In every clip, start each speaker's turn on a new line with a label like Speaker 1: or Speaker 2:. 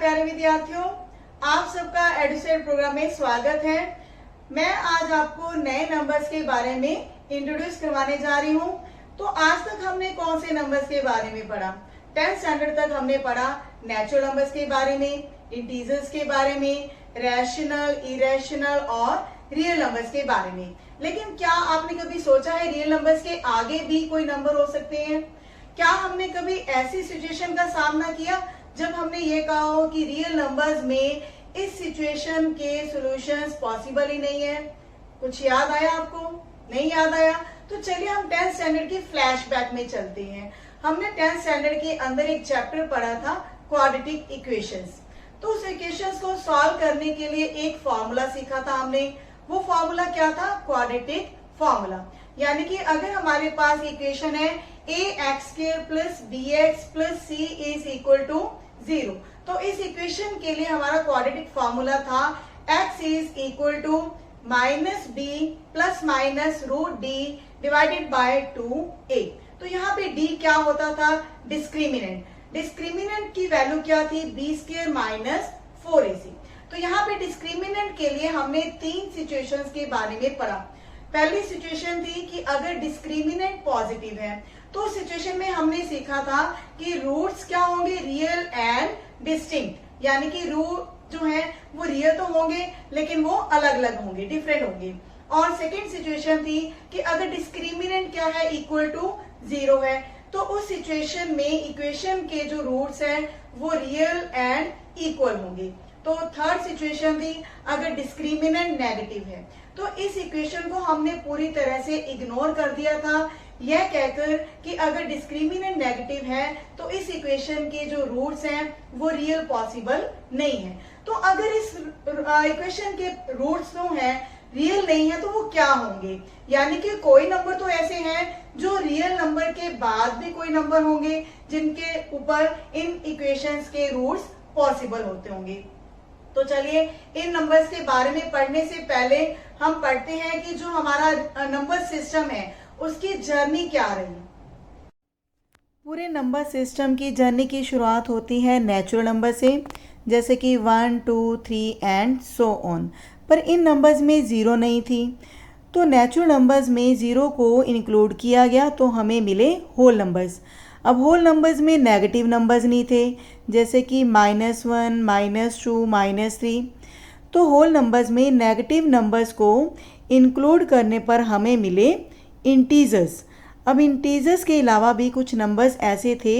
Speaker 1: प्यारे विद्यार्थियों, आप सबका एडुसेट प्रोग्राम में स्वागत है। मैं आज आपको नए नंबर्स के बारे में इंट्रोड्यूस करवाने जा रही हूँ। तो आज तक हमने कौन से नंबर्स के बारे में पढ़ा? 10th स्टैंडर्ड तक हमने पढ़ा नेचुरल नंबर्स के बारे में, इंटीजर्स के बारे में, रैशनल, इरेशनल और रियल नंबर्स के बारे में। लेकिन क्या आपने कभी सोचा है रियल नंबर्स के आगे भी कोई नंबर हो सकते हैं? क्या हमने कभी ऐसी सिचुएशन का सामना किया जब हमने ये कहा हो कि रियल नंबर्स में इस सिचुएशन के सॉल्यूशंस पॉसिबल ही नहीं है? कुछ याद आया आपको? नहीं याद आया? तो चलिए हम 10th स्टैंडर्ड की फ्लैशबैक में चलते हैं। हमने 10th स्टैंडर्ड के अंदर एक चैप्टर पढ़ा था क्वाड्रेटिक इक्वेशंस। तो उस इक्वेशंस को सॉल्व करने के लिए एक फॉर्मूला सीखा था हमने। वो फॉर्मूला क्या था? Quadratic formula. यानी कि अगर हमारे पास इक्वेशन है ax² plus bx plus c is equal to 0, तो इस इक्वेशन के लिए हमारा क्वाड्रेटिक फॉर्मूला था x is equal to minus b plus minus root d divided by 2a। तो यहाँ पे d क्या होता था? डिस्क्रिमिनेंट। डिस्क्रिमिनेंट की वैल्यू क्या थी? b² minus 4ac। तो यहाँ पे डिस्क्रिमिनेंट के लिए हमने 3 सिचुएशंस के बारे में पढ़ा। पहली सिचुएशन थी कि अगर डिस्क्रिमिनेंट पॉजिटिव है तो सिचुएशन में हमने सीखा था कि रूट्स क्या होंगे? Real and distinct. यानी कि रूट जो है वो रियल तो होंगे लेकिन वो अलग अलग होंगे, डिफरेंट होंगे। और सेकेंड सिचुएशन थी कि अगर डिस्क्रिमिनेंट क्या है? इक्वल टू 0 है, तो उस सिचुएशन में इक्वेशन के जो रूट्स हैं वो रियल एंड इक्वल होंगे। तो थर्ड सिचुएशन थी अगर डिस्क्रिमिनेंट नेगेटिव है, तो इस इक्वेशन को हमने पूरी तरह से इग्नोर कर दिया था, यह कहकर कि अगर डिस्क्रिमिनेंट नेगेटिव है तो इस इक्वेशन के जो रूट्स हैं वो रियल पॉसिबल नहीं है। तो अगर इस इक्वेशन के रूट्स जो हैं रियल नहीं है तो वो क्या होंगे? यानी कि कोई नंबर तो ऐसे हैं जो रियल नंबर के बाद भी कोई नंबर होंगे जिनके ऊपर इन इक्वेशंस के रूट्स पॉसिबल होते होंगे। तो चलिए इन नंबर्स के बारे में पढ़ने से पहले हम पढ़ते हैं कि जो हमारा नंबर सिस्टम है उसकी जर्नी क्या रही। पूरे नंबर सिस्टम की जर्नी की शुरुआत होती है नेचुरल नंबर से, जैसे कि 1, 2, 3 एंड सो ऑन। पर इन नंबर्स में 0 नहीं थी, तो नेचुरल नंबर्स में 0 को इंक्लूड किया गया तो हमें मिले होल नंबर्स। अब होल नंबर्स में नेगेटिव नंबर्स नहीं थे, जैसे कि -1, -2, -3। तो होल नंबर्स में नेगेटिव नंबर्स को इंक्लूड करने पर हमें मिले इंटीजर्स। अब इंटीजर्स के अलावा भी कुछ नंबर्स ऐसे थे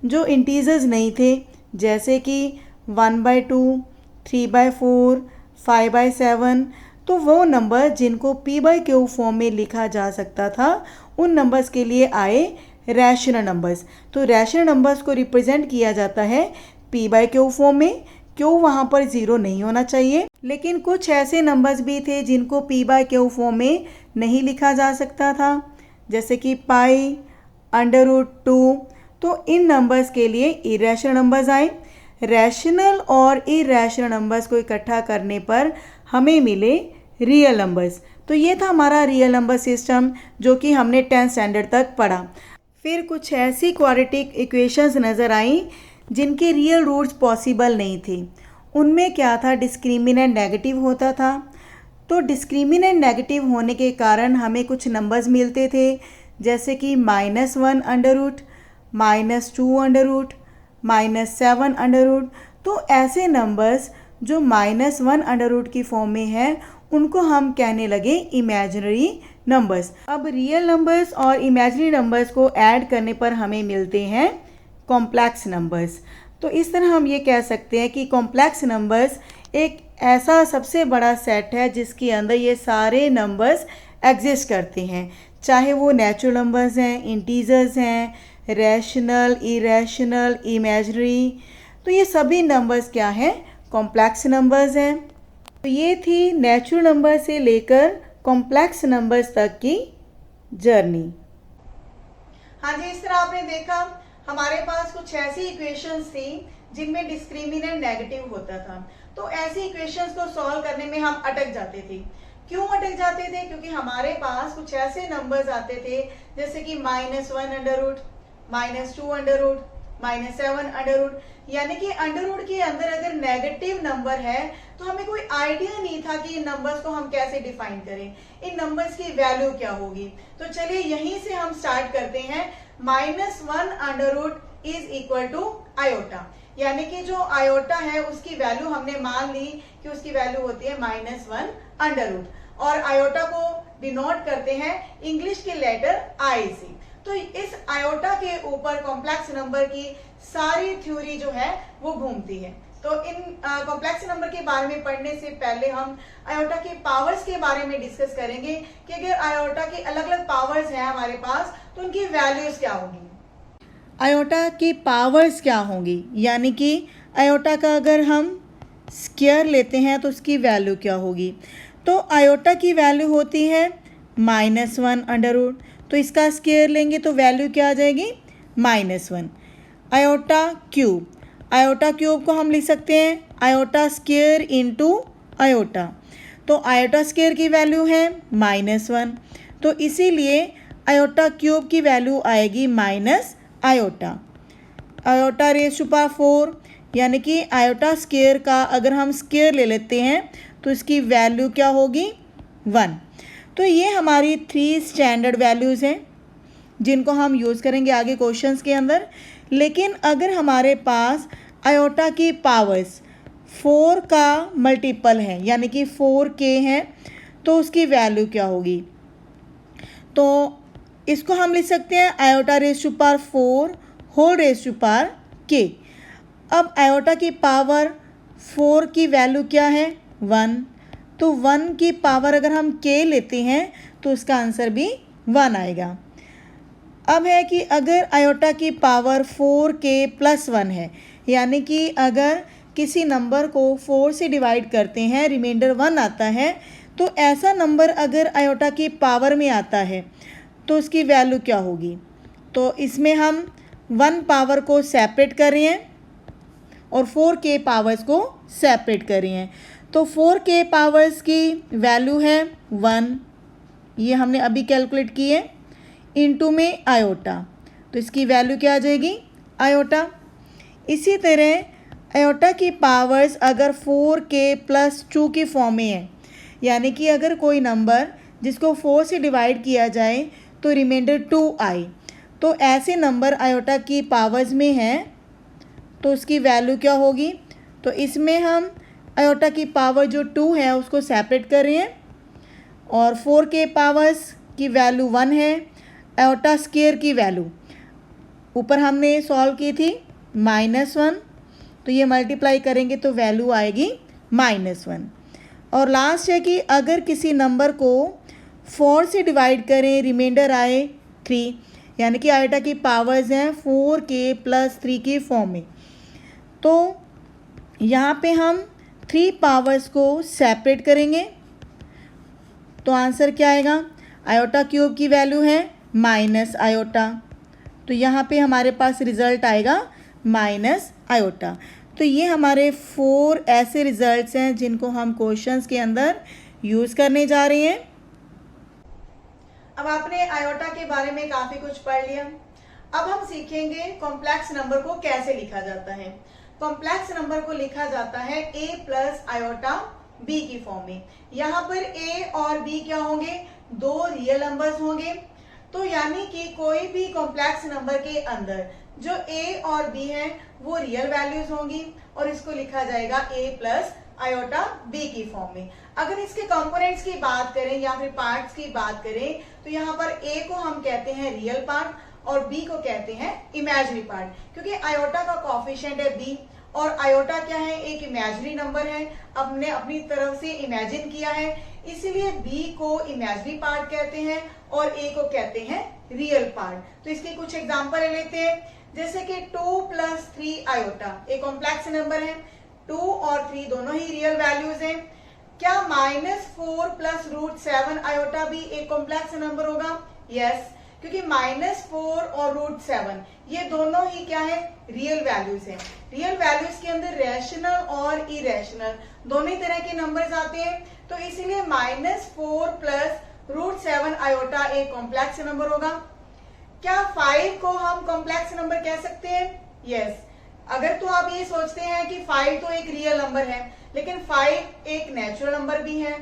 Speaker 1: जो इंटीजर्स नहीं थे, जैसे कि 1/2, 3/4, 5/7। तो वो नंबर जिनको p/q फॉर्म में लिखा जा सकता था उन नंबर्स के लिए आए रैशनल नंबर्स। तो रैशनल नंबर्स को रिप्रेजेंट किया जाता है p/q फॉर्म में। क्यू वहाँ पर 0 नहीं होना चाहिए। लेकिन कुछ ऐसे नंबर्स भी थे जिनको p/q फॉर्म में नहीं लिखा जा सकता था, जैसे कि पाई, √2। तो इन नंबर्स के लिए इरेशनल नंबर्स आए। रैशनल और इरेशनल नंबर्स को इकट्ठा करने पर हमें मिले रियल नंबर्स। तो ये था हमारा रियल नंबर सिस्टम जो कि हमने 10th स्टैंडर्ड तक पढ़ा। फिर कुछ ऐसी क्वाड्रेटिक इक्वेशंस नज़र आई जिनके रियल रूट्स पॉसिबल नहीं थे। उनमें क्या था? डिस्क्रिमिनेंट नेगेटिव होता था। तो डिस्क्रिमिनेंट नेगेटिव होने के कारण हमें कुछ नंबर्स मिलते थे, जैसे कि -1 under root, -2 under root, -7 under root. तो ऐसे नंबर्स जो -1 अंडर रूट की फॉर्म में है उनको हम कहने लगे इमेजिनरी नंबर्स। अब रियल नंबर्स और इमेजिनरी नंबर्स को ऐड करने पर हमें मिलते हैं कॉम्प्लेक्स नंबर्स। तो इस तरह हम ये कह सकते हैं कि कॉम्प्लेक्स नंबर्स एक ऐसा सबसे बड़ा सेट है जिसके अंदर ये सारे नंबर्स एग्जिस्ट करते हैं, चाहे वो नेचुरल नंबर्स हैं, इंटीजर्स हैं, रैशनल, इरेशनल, इमेजिनरी। तो ये सभी नंबर्स क्या हैं? कॉम्प्लेक्स नंबर्स हैं। तो ये थी नेचुरल नंबर से लेकर कॉम्प्लेक्स नंबर्स तक की जर्नी। हाँ जी, इस तरह आपने देखा हमारे पास कुछ ऐसी इक्वेशंस थी जिनमें डिस्क्रिमिनेंट नेगेटिव होता था। तो ऐसी इक्वेशंस को सॉल्व करने में हम अटक जाते थे। क्यों अटक जाते थे? क्योंकि हमारे पास कुछ ऐसे नंबर्स आते थे जैसे कि -1 under root, -2 under root, -7 under root. यानी कि अंडर रूट के अंदर अगर नेगेटिव नंबर है तो हमें कोई आइडिया नहीं था कि इन नंबर्स को हम कैसे डिफाइन करें, इन नंबर्स की वैल्यू क्या होगी। तो चलिए यहीं से हम स्टार्ट करते हैं। -1 under root is equal to iota, यानी कि जो आयोटा है उसकी वैल्यू हमने मान ली कि उसकी वैल्यू होती है -1 अंडर रूट, और आयोटा को डिनोट करते हैं इंग्लिश के लेटर आई से। तो इस आयोटा के ऊपर कॉम्प्लेक्स नंबर की सारी थ्योरी जो है वो घूमती है। तो इन कॉम्प्लेक्स नंबर के बारे में पढ़ने से पहले हम आयोटा के पावर्स के बारे में डिस्कस करेंगे कि अगर आयोटा के अलग अलग पावर्स हैं हमारे पास तो उनकी वैल्यूज क्या होंगी। आयोटा की पावर्स क्या होंगी, यानी कि आयोटा का अगर हम स्क्वायर लेते हैं तो उसकी वैल्यू क्या होगी। तो आयोटा की वैल्यू होती है -1 अंडर रूट, तो इसका स्क्वायर लेंगे तो वैल्यू क्या आ जाएगी -1। आयोटा क्यूब, आयोटा क्यूब को हम लिख सकते हैं आयोटा स्क्वायर इंटू आयोटा, तो आयोटा स्क्वायर की वैल्यू है -1, तो इसीलिए आयोटा क्यूब की वैल्यू आएगी minus iota. Iota raise to power 4, यानी कि आयोटा स्क्वायर का अगर हम स्क्वायर ले लेते हैं तो इसकी वैल्यू क्या होगी 1। तो ये हमारी 3 स्टैंडर्ड वैल्यूज़ हैं जिनको हम यूज़ करेंगे आगे क्वेश्चंस के अंदर। लेकिन अगर हमारे पास आयोटा की पावर्स 4 का मल्टीपल है, यानी कि 4k है, तो उसकी वैल्यू क्या होगी। तो इसको हम लिख सकते हैं iota raise to power 4 whole raise to power k। अब आयोटा की पावर 4 की वैल्यू क्या है 1, तो 1 की पावर अगर हम k लेते हैं तो उसका आंसर भी 1 आएगा। अब है कि अगर आयोटा की पावर 4k + 1 है, यानी कि अगर किसी नंबर को 4 से डिवाइड करते हैं रिमाइंडर 1 आता है, तो ऐसा नंबर अगर आयोटा की पावर में आता है तो उसकी वैल्यू क्या होगी। तो इसमें हम 1 पावर को सेपरेट कर रहे हैं और 4k पावर्स को सेपरेट कर रहे हैं। तो 4k पावर्स की वैल्यू है 1, ये हमने अभी कैलकुलेट की है, इनटू में आयोटा, तो इसकी वैल्यू क्या आ जाएगी आयोटा। इसी तरह आयोटा की पावर्स अगर 4k + 2 की फॉर्म में है, यानी कि अगर कोई नंबर जिसको 4 से डिवाइड किया जाए तो रिमाइंडर 2 आए, तो ऐसे नंबर आयोटा की पावर्स में हैं तो उसकी वैल्यू क्या होगी। तो इसमें हम आयोटा की पावर जो 2 है उसको सेपरेट कर रहे हैं और 4k पावर्स की वैल्यू 1 है। आयोटा स्क्वायर की वैल्यू ऊपर हमने सॉल्व की थी -1, तो ये मल्टीप्लाई करेंगे तो वैल्यू आएगी -1। और लास्ट है कि अगर किसी नंबर को 4 से डिवाइड करें रिमाइंडर आए 3, यानी कि आयोटा की पावर्स हैं 4k + 3 की फॉर्म में, तो यहाँ पे हम 3 पावर्स को सेपरेट करेंगे तो आंसर क्या आएगा। आयोटा क्यूब की वैल्यू है माइनस आयोटा, तो यहाँ पे हमारे पास रिजल्ट आएगा माइनस आयोटा। तो ये हमारे 4 ऐसे रिजल्ट्स हैं जिनको हम क्वेश्चंस के अंदर यूज़ करने जा रहे हैं। अब आपने आयोटा के बारे में काफ़ी कुछ पढ़ लिया। अब हम सीखेंगे कॉम्प्लेक्स नंबर को कैसे लिखा जाता है। कॉम्प्लेक्स नंबर को लिखा जाता है a + आयोटा b की फॉर्म में। यहाँ पर a और b क्या होंगे, 2 रियल नंबर्स होंगे। तो यानी कि कोई भी कॉम्प्लेक्स नंबर के अंदर जो a और b है वो रियल वैल्यूज होंगी और इसको लिखा जाएगा a + आयोटा b की फॉर्म में। अगर इसके कंपोनेंट्स की बात करें या फिर पार्ट्स की बात करें तो यहाँ पर a को हम कहते हैं रियल पार्ट और b को कहते हैं इमेजिनरी पार्ट, क्योंकि आयोटा का कोएफिशिएंट है b और आयोटा क्या है, एक इमेजिनरी नंबर है, हमने अपनी तरफ से इमेजिन किया है, इसीलिए b को इमेजिनरी पार्ट कहते हैं और a को कहते हैं रियल पार्ट। तो इसके कुछ एग्जांपल लेते हैं, जैसे कि 2 + 3 आयोटा एक कॉम्प्लेक्स नंबर है, 2 और 3 दोनों ही रियल वैल्यूज हैं। क्या -4 + √7 आयोटा भी एक कॉम्प्लेक्स नंबर होगा? यस, क्योंकि -4 और √7 ये दोनों ही क्या है, रियल वैल्यूज हैं। रियल वैल्यूज के अंदर रैशनल और इरेशनल दोनों ही तरह के नंबर्स आते हैं, तो इसीलिए -4 + √7 आयोटा एक कॉम्प्लेक्स नंबर होगा। क्या 5 को हम कॉम्प्लेक्स नंबर कह सकते हैं? यस, अगर तो आप ये सोचते हैं कि 5 तो एक रियल नंबर है, लेकिन 5 एक नेचुरल नंबर भी है,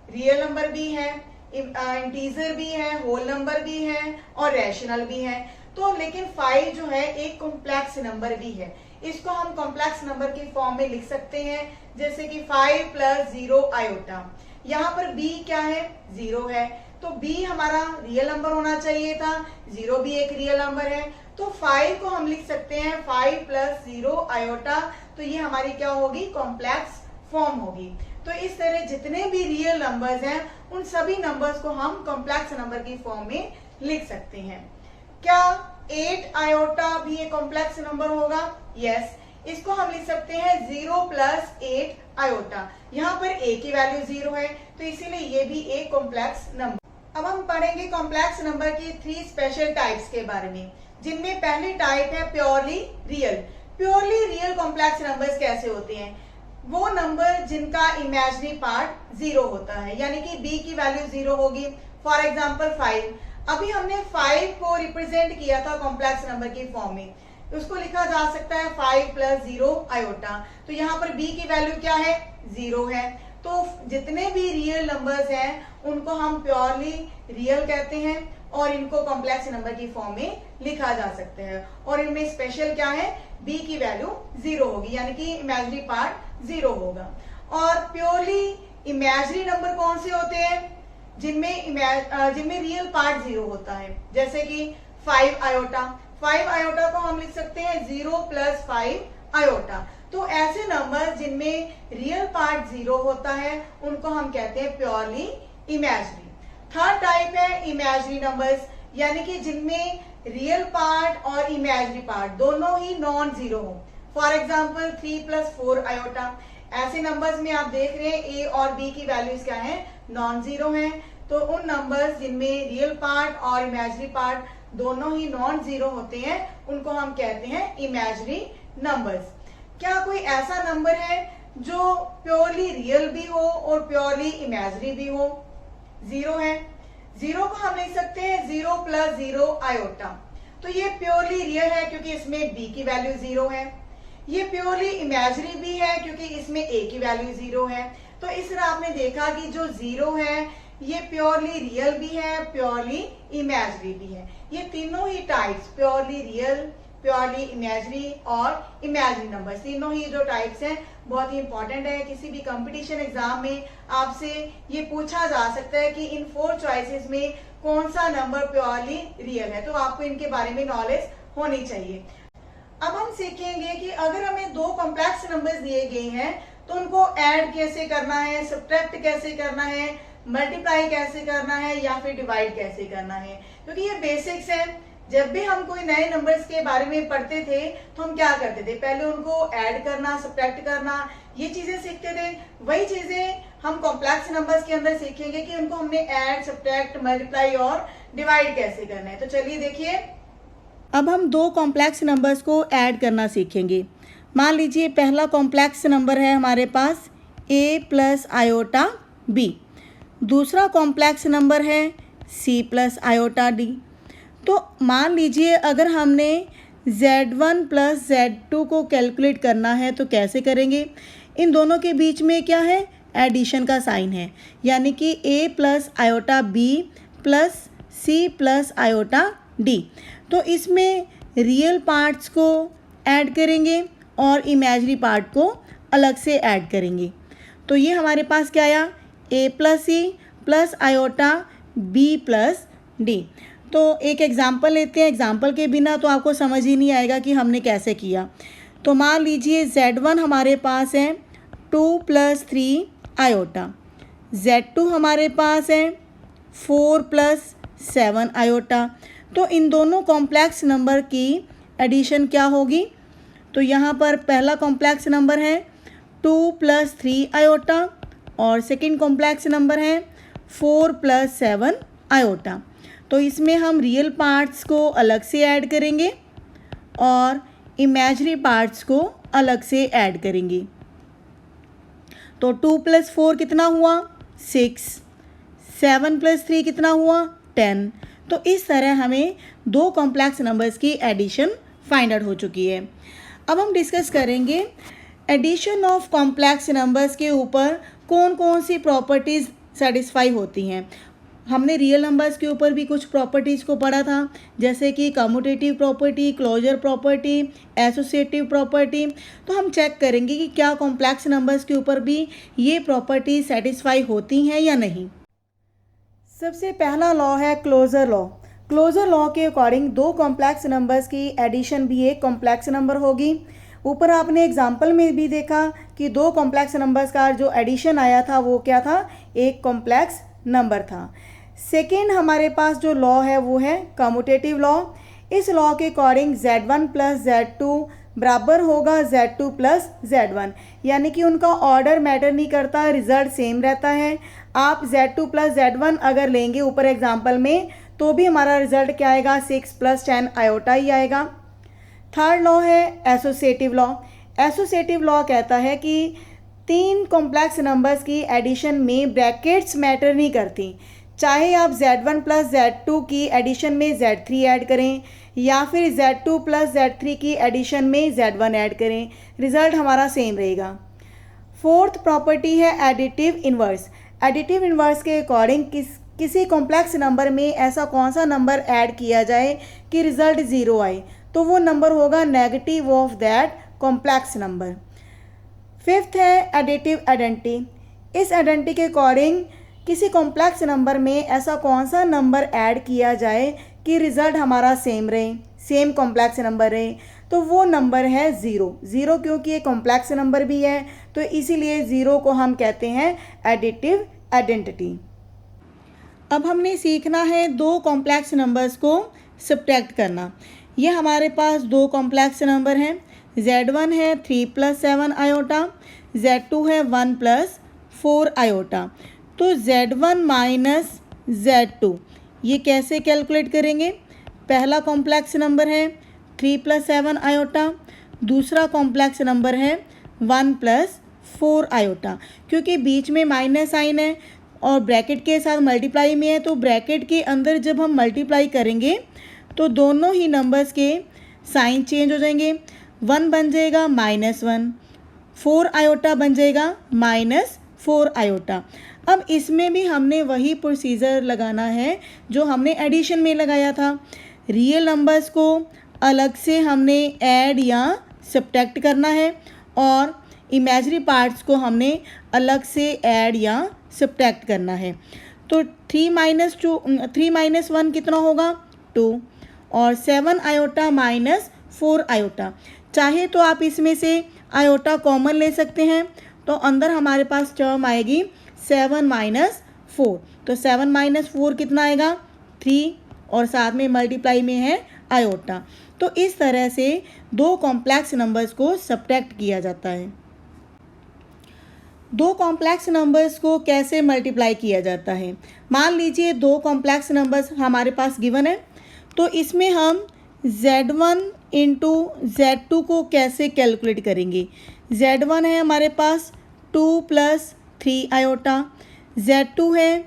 Speaker 1: रियल नंबर भी है, इंटीजर भी है, होल नंबर भी है और रैशनल भी है। तो लेकिन 5 जो है एक कॉम्प्लेक्स नंबर भी है, इसको हम कॉम्प्लेक्स नंबर के फॉर्म में लिख सकते हैं, जैसे कि 5 + 0 आयोटा। यहाँ पर b क्या है, 0 है, तो b हमारा रियल नंबर होना चाहिए था, 0 भी एक रियल नंबर है, तो 5 को हम लिख सकते हैं 5 + 0 आयोटा। तो ये हमारी क्या होगी, कॉम्प्लेक्स फॉर्म होगी। तो इस तरह जितने भी रियल नंबर्स हैं उन सभी नंबर्स को हम कॉम्प्लेक्स नंबर की फॉर्म में लिख सकते हैं। क्या 8 आयोटा भी एक कॉम्प्लेक्स नंबर होगा? यस, इसको हम लिख सकते हैं 0 + 8 आयोटा। यहाँ पर a की वैल्यू 0 है, तो इसीलिए ये भी एक कॉम्प्लेक्स नंबर। अब हम पढ़ेंगे कॉम्प्लेक्स नंबर की 3 स्पेशल टाइप्स के बारे में, जिनमें पहली टाइप है purely real. Purely real complex numbers कैसे होते हैं? वो नंबर जिनका इमेजिनरी पार्ट 0 होता है, यानी कि b की वैल्यू 0 होगी। फॉर एग्जांपल 5, अभी हमने 5 को रिप्रेजेंट किया था कॉम्प्लेक्स नंबर की फॉर्म में, उसको लिखा जा सकता है 5 + 0 आयोटा। तो यहाँ पर b की वैल्यू क्या है, 0 है। तो जितने भी रियल नंबर्स हैं उनको हम प्योरली रियल कहते हैं और इनको कॉम्प्लेक्स नंबर की फॉर्म में लिखा जा सकता है। और इनमें स्पेशल क्या है, b की वैल्यू 0 होगी, यानी कि इमेजिनरी पार्ट 0 होगा। और प्योरली इमेजिनरी नंबर कौन से होते हैं? जिनमें रियल पार्ट 0 होता है, जैसे कि 5 आयोटा। 5 आयोटा को हम लिख सकते हैं 0 + 5 आयोटा। तो ऐसे नंबर जिनमें रियल पार्ट 0 होता है उनको हम कहते हैं प्योरली इमेजिनरी। थर्ड टाइप है इमेजिनरी नंबर्स, यानी कि जिनमें रियल पार्ट और इमेजिनरी पार्ट दोनों ही नॉन जीरो हो। For example 3 + 4 iota. ऐसे नंबर्स में आप देख रहे हैं a और b की वैल्यूज क्या है, नॉन जीरो है। तो उन नंबर्स जिनमें रियल पार्ट और इमेजिनरी पार्ट दोनों ही नॉन जीरो होते हैं उनको हम कहते हैं इमेजिनरी नंबर्स। क्या कोई ऐसा नंबर है जो प्योरली रियल भी हो और प्योरली इमेजिनरी भी हो? 0 है। 0 को हम लिख सकते हैं 0 + 0 आयोटा। तो ये प्योरली रियल है क्योंकि इसमें b की वैल्यू 0 है। ये प्योरली इमेजिनरी भी है क्योंकि इसमें a की वैल्यू 0 है। तो इस तरह आपने देखा कि जो 0 है ये प्योरली रियल भी है, प्योरली इमेजिनरी भी है। ये तीनों ही types, purely real, purely imaginary और इमेजिनरी नंबर्स, तीनों ही जो टाइप्स हैं बहुत ही इंपॉर्टेंट है। किसी भी कंपटीशन एग्जाम में आपसे ये पूछा जा सकता है कि इन 4 चॉइसेस में कौन सा नंबर प्योरली रियल है, तो आपको इनके बारे में नॉलेज होनी चाहिए। अब हम सीखेंगे कि अगर हमें 2 कॉम्प्लेक्स नंबर्स दिए गए हैं तो उनको ऐड कैसे करना है, सब्ट्रैक्ट कैसे करना है, मल्टीप्लाई कैसे करना है या फिर डिवाइड कैसे करना है, क्योंकि ये बेसिक्स है। जब भी हम कोई नए नंबर्स के बारे में पढ़ते थे तो हम क्या करते थे, पहले उनको ऐड करना, सब्ट्रैक्ट करना, ये चीजें सीखते थे। वही चीजें हम कॉम्प्लेक्स नंबर्स के अंदर सीखेंगे कि उनको हमने ऐड, सब्ट्रैक्ट, मल्टीप्लाई और डिवाइड कैसे करना है। तो चलिए देखिए, अब हम 2 कॉम्प्लेक्स नंबर्स को ऐड करना सीखेंगे। मान लीजिए पहला कॉम्प्लेक्स नंबर है हमारे पास a + आयोटा b, दूसरा कॉम्प्लेक्स नंबर है c + आयोटा d। तो मान लीजिए अगर हमने z1 + z2 को कैलकुलेट करना है तो कैसे करेंगे? इन दोनों के बीच में क्या है, एडिशन का साइन है, यानी कि a + iota b + c + iota d। तो इसमें रियल पार्ट्स को ऐड करेंगे और इमेजिनरी पार्ट को अलग से ऐड करेंगे। तो ये हमारे पास क्या आया, a + c + iota b + d। तो एक एग्जाम्पल लेते हैं, एग्जाम्पल के बिना तो आपको समझ ही नहीं आएगा कि हमने कैसे किया। तो मान लीजिए z1 हमारे पास है 2 + 3 आयोटा, z2 हमारे पास है 4 + 7 आयोटा। तो इन दोनों कॉम्प्लेक्स नंबर की एडिशन क्या होगी? तो यहाँ पर पहला कॉम्प्लेक्स नंबर है 2 + 3 आयोटा और सेकंड कॉम्प्लेक्स नंबर है 4 + 7 आयोटा। तो इसमें हम रियल पार्ट्स को अलग से ऐड करेंगे और इमेजिनरी पार्ट्स को अलग से ऐड करेंगे। तो 2 + 4 कितना हुआ, 6, 7 + 3 कितना हुआ, 10। तो इस तरह हमें 2 कॉम्प्लेक्स नंबर्स की एडिशन फाइंड आउट हो चुकी है। अब हम डिस्कस करेंगे एडिशन ऑफ कॉम्प्लेक्स नंबर्स के ऊपर कौन कौन सी प्रॉपर्टीज़ सेटिस्फाई होती हैं। हमने रियल नंबर्स के ऊपर भी कुछ प्रॉपर्टीज़ को पढ़ा था, जैसे कि commutative property, closure property, associative property. तो हम चेक करेंगे कि क्या कॉम्प्लेक्स नंबर्स के ऊपर भी ये प्रॉपर्टी सेटिस्फाई होती हैं या नहीं। सबसे पहला लॉ है क्लोजर लॉ। क्लोजर लॉ के अकॉर्डिंग दो कॉम्प्लेक्स नंबर्स की एडिशन भी एक कॉम्प्लेक्स नंबर होगी। ऊपर आपने एग्जाम्पल में भी देखा कि दो कॉम्प्लेक्स नंबर्स का जो एडिशन आया था वो क्या था, एक कॉम्प्लेक्स नंबर था। सेकेंड हमारे पास जो लॉ है वो है कम्यूटेटिव लॉ। इस लॉ के अकॉर्डिंग Z1 प्लस Z2 बराबर होगा Z2 प्लस Z1, यानी कि उनका ऑर्डर मैटर नहीं करता, रिजल्ट सेम रहता है। आप Z2 प्लस Z1 अगर लेंगे ऊपर एग्जाम्पल में तो भी हमारा रिजल्ट क्या आएगा, 6 प्लस 10 आयोटा ही आएगा। थर्ड लॉ है एसोसिएटिव लॉ। एसोसिएटिव लॉ कहता है कि तीन कॉम्प्लेक्स नंबर्स की एडिशन में ब्रैकेट्स मैटर नहीं करती, चाहे आप Z1 प्लस Z2 की एडिशन में Z3 ऐड करें या फिर Z2 प्लस Z3 की एडिशन में Z1 ऐड करें, रिजल्ट हमारा सेम रहेगा। फोर्थ प्रॉपर्टी है एडिटिव इन्वर्स। एडिटिव इन्वर्स के अकॉर्डिंग किसी कॉम्प्लेक्स नंबर में ऐसा कौन सा नंबर ऐड किया जाए कि रिजल्ट ज़ीरो आए, तो वो नंबर होगा negative of that complex number. Fifth है एडिटिव आइडेंटिटी। इस आइडेंटिटी के अकॉर्डिंग किसी कॉम्प्लेक्स नंबर में ऐसा कौन सा नंबर ऐड किया जाए कि रिजल्ट हमारा सेम रहे, सेम कॉम्प्लेक्स नंबर रहे, तो वो नंबर है ज़ीरो। ज़ीरो क्योंकि ये कॉम्प्लेक्स नंबर भी है तो इसीलिए ज़ीरो को हम कहते हैं एडिटिव आइडेंटिटी। अब हमने सीखना है दो कॉम्प्लेक्स नंबर्स को सब्ट्रैक्ट करना। ये हमारे पास दो कॉम्प्लेक्स नंबर हैं, Z1 है 3 प्लस 7 आयोटा, Z2 है 1 प्लस 4 आयोटा। तो Z1 माइनस Z2 ये कैसे कैलकुलेट करेंगे। पहला कॉम्प्लेक्स नंबर है 3 प्लस 7 आयोटा, दूसरा कॉम्प्लेक्स नंबर है 1 प्लस 4 आयोटा। क्योंकि बीच में माइनस साइन है और ब्रैकेट के साथ मल्टीप्लाई में है, तो ब्रैकेट के अंदर जब हम मल्टीप्लाई करेंगे तो दोनों ही नंबर्स के साइन चेंज हो जाएंगे। 1 बन जाएगा -1, 4 आयोटा बन जाएगा -4 आयोटा। अब इसमें भी हमने वही प्रोसीजर लगाना है जो हमने एडिशन में लगाया था। रियल नंबर्स को अलग से हमने ऐड या सब्ट्रैक्ट करना है और इमेजिनरी पार्ट्स को हमने अलग से ऐड या सब्ट्रैक्ट करना है। तो 3 माइनस 1 कितना होगा, 2, और 7 आयोटा -4 आयोटा। चाहे तो आप इसमें से आयोटा कॉमन ले सकते हैं, तो अंदर हमारे पास टर्म आएगी 7 माइनस 4। तो 7 माइनस 4 कितना आएगा, 3, और साथ में मल्टीप्लाई में है आयोटा। तो इस तरह से दो कॉम्प्लेक्स नंबर्स को सब्ट्रैक्ट किया जाता है। दो कॉम्प्लेक्स नंबर्स को कैसे मल्टीप्लाई किया जाता है। मान लीजिए दो कॉम्प्लेक्स नंबर्स हमारे पास गिवन है, तो इसमें हम Z1 इंटू Z2 को कैसे कैलकुलेट करेंगे। Z1 है हमारे पास 2 प्लस 3 आयोटा, Z2 है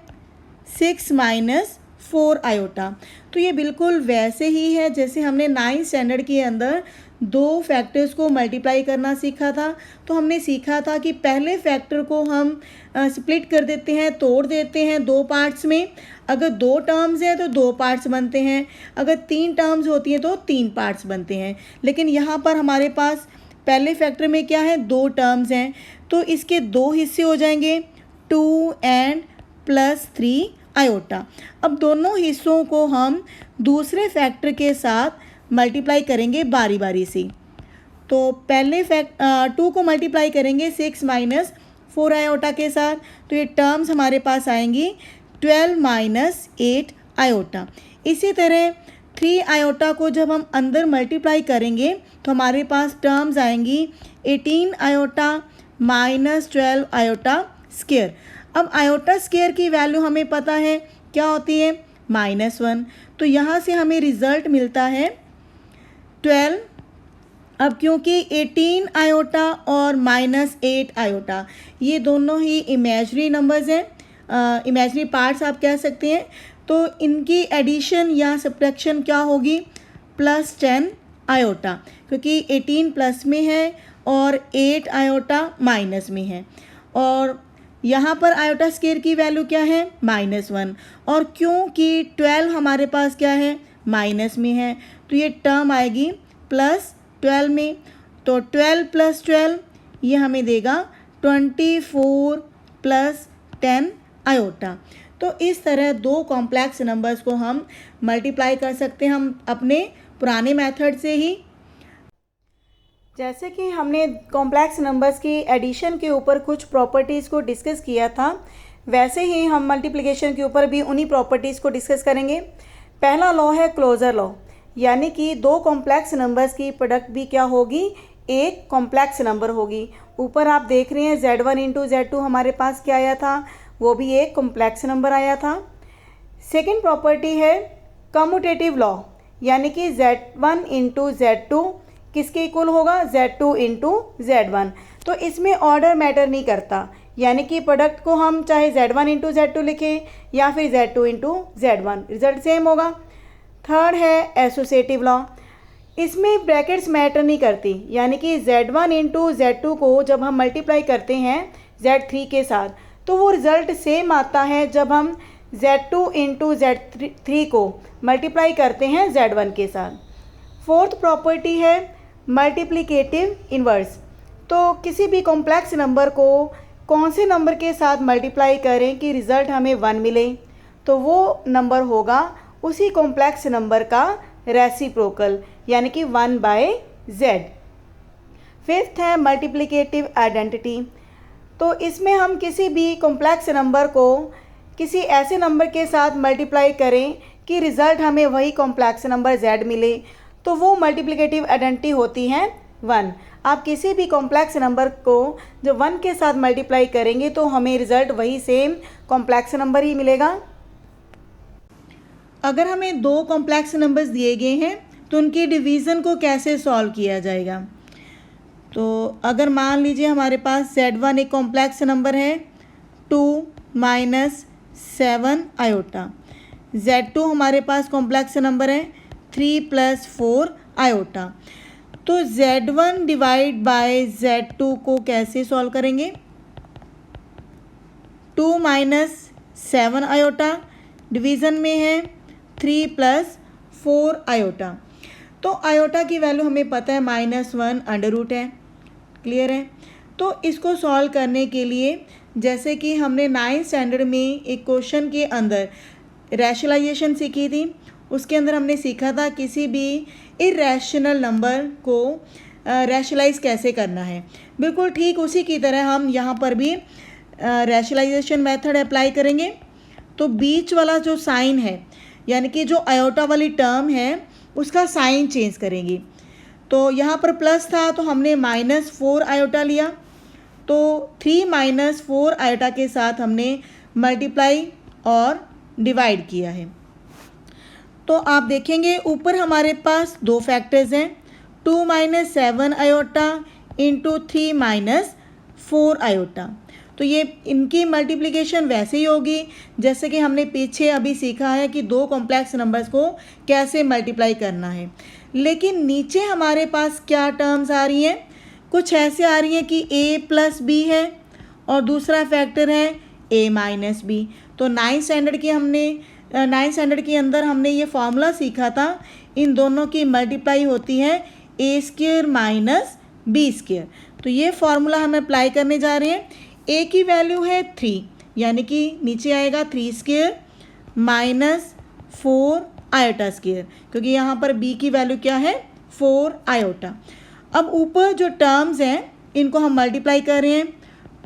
Speaker 1: 6 माइनस 4 आयोटा। तो ये बिल्कुल वैसे ही है जैसे हमने 9th स्टैंडर्ड के अंदर दो फैक्टर्स को मल्टीप्लाई करना सीखा था। तो हमने सीखा था कि पहले फैक्टर को हम स्प्लिट कर देते हैं, तोड़ देते हैं दो पार्ट्स में। अगर दो टर्म्स हैं तो दो पार्ट्स बनते हैं, अगर 3 टर्म्स होती हैं तो 3 पार्ट्स बनते हैं। लेकिन यहाँ पर हमारे पास पहले फैक्टर में क्या है, 2 टर्म्स हैं, तो इसके 2 हिस्से हो जाएंगे 2 एंड प्लस 3 आयोटा। अब दोनों हिस्सों को हम दूसरे फैक्टर के साथ मल्टीप्लाई करेंगे बारी बारी से। तो पहले 2 को मल्टीप्लाई करेंगे 6 माइनस 4 आयोटा के साथ, तो ये टर्म्स हमारे पास आएंगी 12 माइनस 8 आयोटा। इसी तरह 3 आयोटा को जब हम अंदर मल्टीप्लाई करेंगे तो हमारे पास टर्म्स आएंगी 18 आयोटा माइनस 12 आयोटा स्क्वायर। अब आयोटा स्क्वायर की वैल्यू हमें पता है क्या होती है, -1। तो यहाँ से हमें रिजल्ट मिलता है 12। अब क्योंकि 18 आयोटा और -8 आयोटा ये दोनों ही इमेजिनरी नंबर्स हैं, इमेजिनरी पार्ट्स आप कह सकते हैं, तो इनकी एडिशन या सब्ट्रैक्शन क्या होगी, +10 आयोटा, क्योंकि 18 प्लस में है और 8 आयोटा माइनस में है, और यहाँ पर आयोटा स्क्वायर की वैल्यू क्या है -1, और क्योंकि 12 हमारे पास क्या है माइनस में है, तो ये टर्म आएगी +12 में, तो 12 + 12 ये हमें देगा 24 + 10 आयोटा। तो इस तरह दो कॉम्प्लेक्स नंबर्स को हम मल्टीप्लाई कर सकते हैं हम अपने पुराने मेथड से ही। जैसे कि हमने कॉम्प्लेक्स नंबर्स की एडिशन के ऊपर कुछ प्रॉपर्टीज़ को डिस्कस किया था, वैसे ही हम मल्टीप्लिकेशन के ऊपर भी उन्हीं प्रॉपर्टीज़ को डिस्कस करेंगे। पहला लॉ है क्लोजर लॉ, यानी कि दो कॉम्प्लेक्स नंबर्स की प्रोडक्ट भी क्या होगी, एक कॉम्प्लेक्स नंबर होगी। ऊपर आप देख रहे हैं Z1 × Z2 हमारे पास क्या आया था, वो भी एक कॉम्प्लेक्स नंबर आया था। सेकेंड प्रॉपर्टी है कम्यूटेटिव लॉ, यानी कि Z1 × Z2 किसके इक्वल होगा, Z2 × Z1। तो इसमें ऑर्डर मैटर नहीं करता, यानी कि प्रोडक्ट को हम चाहे Z1 × Z2 लिखें या फिर Z2 × Z1, रिजल्ट सेम होगा। थर्ड है एसोसिएटिव लॉ, इसमें ब्रैकेट्स मैटर नहीं करती, यानी कि Z1 × Z2 को जब हम मल्टीप्लाई करते हैं Z3 के साथ तो वो रिज़ल्ट सेम आता है जब हम Z2 × Z3 को मल्टीप्लाई करते हैं Z1 के साथ। फोर्थ प्रॉपर्टी है मल्टीप्लिकेटिव इन्वर्स, तो किसी भी कॉम्प्लेक्स नंबर को कौन से नंबर के साथ मल्टीप्लाई करें कि रिज़ल्ट हमें 1 मिले, तो वो नंबर होगा उसी कॉम्प्लेक्स नंबर का रेसिप्रोकल, यानी कि 1/z। फिफ्थ है मल्टीप्लिकेटिव आइडेंटिटी, तो इसमें हम किसी भी कॉम्प्लेक्स नंबर को किसी ऐसे नंबर के साथ मल्टीप्लाई करें कि रिज़ल्ट हमें वही कॉम्प्लेक्स नंबर z मिले, तो वो मल्टीप्लिकेटिव आइडेंटिटी होती है 1। आप किसी भी कॉम्प्लेक्स नंबर को जब 1 के साथ मल्टीप्लाई करेंगे तो हमें रिज़ल्ट वही सेम कॉम्प्लेक्स नंबर ही मिलेगा। अगर हमें दो कॉम्प्लेक्स नंबर्स दिए गए हैं तो उनकी डिवीज़न को कैसे सॉल्व किया जाएगा, तो अगर मान लीजिए हमारे पास Z1 एक कॉम्प्लेक्स नंबर है 2 - 7 आयोटा, Z2 हमारे पास कॉम्प्लेक्स नंबर है 3 + 4 आयोटा, तो Z1 / Z2 को कैसे सॉल्व करेंगे, 2 - 7 आयोटा डिवीज़न में है 3 + 4 आयोटा, तो आयोटा की वैल्यू हमें पता है -1 √ है, क्लियर है। तो इसको सॉल्व करने के लिए जैसे कि हमने 9th स्टैंडर्ड में एक क्वेश्चन के अंदर रैशनलाइजेशन सीखी थी, उसके अंदर हमने सीखा था किसी भी इरेशनल नंबर को रैशनलाइज कैसे करना है। बिल्कुल ठीक उसी की तरह हम यहाँ पर भी रैशनलाइजेशन मेथड अप्लाई करेंगे। तो बीच वाला जो साइन है, यानी कि जो आयोटा वाली टर्म है उसका साइन चेंज करेंगे। तो यहाँ पर प्लस था तो हमने -4 आयोटा लिया, तो 3 - 4 आयोटा के साथ हमने मल्टीप्लाई और डिवाइड किया है। तो आप देखेंगे ऊपर हमारे पास दो फैक्टर्स हैं, 2 - 7 आयोटा × 3 - 4 आयोटा, तो ये इनकी मल्टीप्लिकेशन वैसे ही होगी जैसे कि हमने पीछे अभी सीखा है कि दो कॉम्प्लेक्स नंबर्स को कैसे मल्टीप्लाई करना है। लेकिन नीचे हमारे पास क्या टर्म्स आ रही हैं, कुछ ऐसे आ रही हैं कि a + b है और दूसरा फैक्टर है a - b। तो 9th स्टैंडर्ड के अंदर हमने ये फॉर्मूला सीखा था, इन दोनों की मल्टीप्लाई होती है a² - b²। तो ये फॉर्मूला हम अप्लाई करने जा रहे हैं। a की वैल्यू है 3, यानी कि नीचे आएगा 3² - 4 आयोटा², क्योंकि यहाँ पर b की वैल्यू क्या है 4 आयोटा। अब ऊपर जो टर्म्स हैं इनको हम मल्टीप्लाई कर रहे हैं,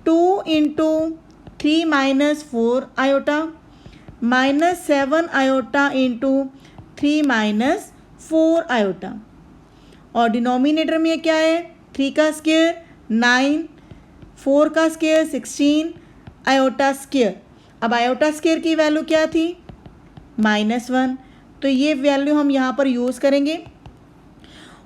Speaker 1: 2 × 3 - 4 आयोटा -7 आयोटा × 3 - 4 आयोटा, और डिनोमिनेटर में क्या है 3 का स्क्वायर 9, 4 का स्क्वायर 16 आयोटा²। अब आयोटा² की वैल्यू क्या थी -1, तो ये वैल्यू हम यहाँ पर यूज़ करेंगे।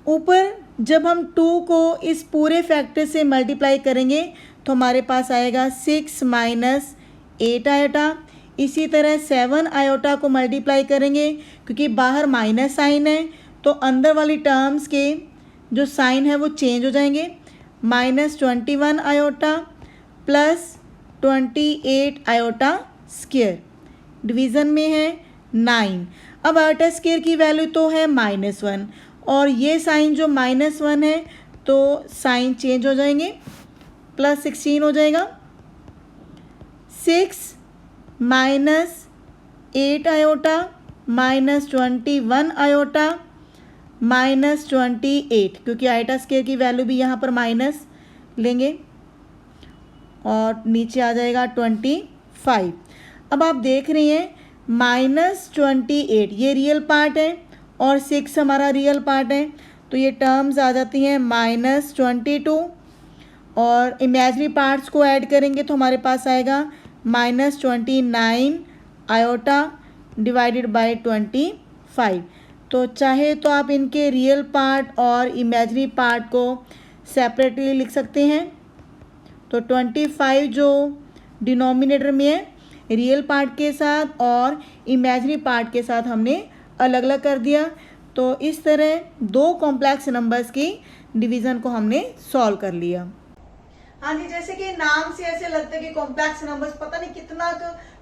Speaker 1: ऊपर जब हम 2 को इस पूरे फैक्टर से मल्टीप्लाई करेंगे तो हमारे पास आएगा 6 - 8 आयोटा। इसी तरह 7 आयोटा को मल्टीप्लाई करेंगे, क्योंकि बाहर माइनस साइन है तो अंदर वाली टर्म्स के जो साइन है वो चेंज हो जाएंगे। -21 iota plus 28 iota square, division में है 9। अब आयोटा स्क्वायर की वैल्यू तो है -1 और ये साइन जो -1 है तो साइन चेंज हो जाएंगे, +16 हो जाएगा। 6 -8 आयोटा -21 आयोटा -28, क्योंकि आयोटा स्क्वायर की वैल्यू भी यहाँ पर माइनस लेंगे और नीचे आ जाएगा 25। अब आप देख रही हैं -28 ये रियल पार्ट है और 6 हमारा रियल पार्ट है, तो ये टर्म्स आ जाती हैं -22 और इमेजिनरी पार्ट्स को ऐड करेंगे तो हमारे पास आएगा -29 आयोटा डिवाइडेड बाय 25। तो चाहे तो आप इनके रियल पार्ट और इमेजिनरी पार्ट को सेपरेटली लिख सकते हैं। तो 25 जो डिनोमिनेटर में है रियल पार्ट के साथ और इमेजिनरी पार्ट के साथ हमने अलग अलग कर दिया। तो इस तरह दो कॉम्प्लेक्स नंबर्स की डिवीज़न को हमने सॉल्व कर लिया। हाँ जी, जैसे कि नाम से ऐसे लगता है कि कॉम्प्लेक्स नंबर्स पता नहीं कितना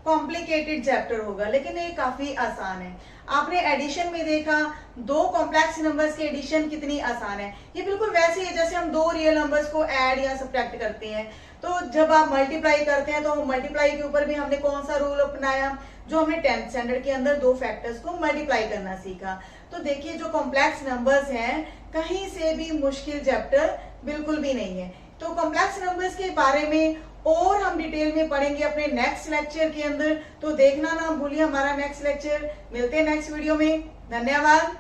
Speaker 1: कॉम्प्लिकेटेड चैप्टर होगा, लेकिन ये काफी आसान है। आपने एडिशन में देखा दो कॉम्प्लेक्स नंबर्स की एडिशन कितनी आसान है। ये बिल्कुल वैसे ही है जैसे हम दो रियल नंबर्स को ऐड या सब्ट्रैक्ट करते हैं। तो जब आप मल्टीप्लाई करते हैं तो मल्टीप्लाई के ऊपर भी हमने कौन सा रूल अपनाया, जो हमने 10th स्टैंडर्ड के अंदर दो फैक्टर्स को मल्टीप्लाई करना सीखा। तो देखिए जो कॉम्प्लेक्स नंबर्स हैं कहीं से भी मुश्किल चैप्टर बिल्कुल भी नहीं है। तो कॉम्प्लेक्स नंबर्स के बारे में और हम डिटेल में पढ़ेंगे अपने नेक्स्ट लेक्चर के अंदर। तो देखना ना भूलिए हमारा नेक्स्ट लेक्चर। मिलते हैं नेक्स्ट वीडियो में। धन्यवाद।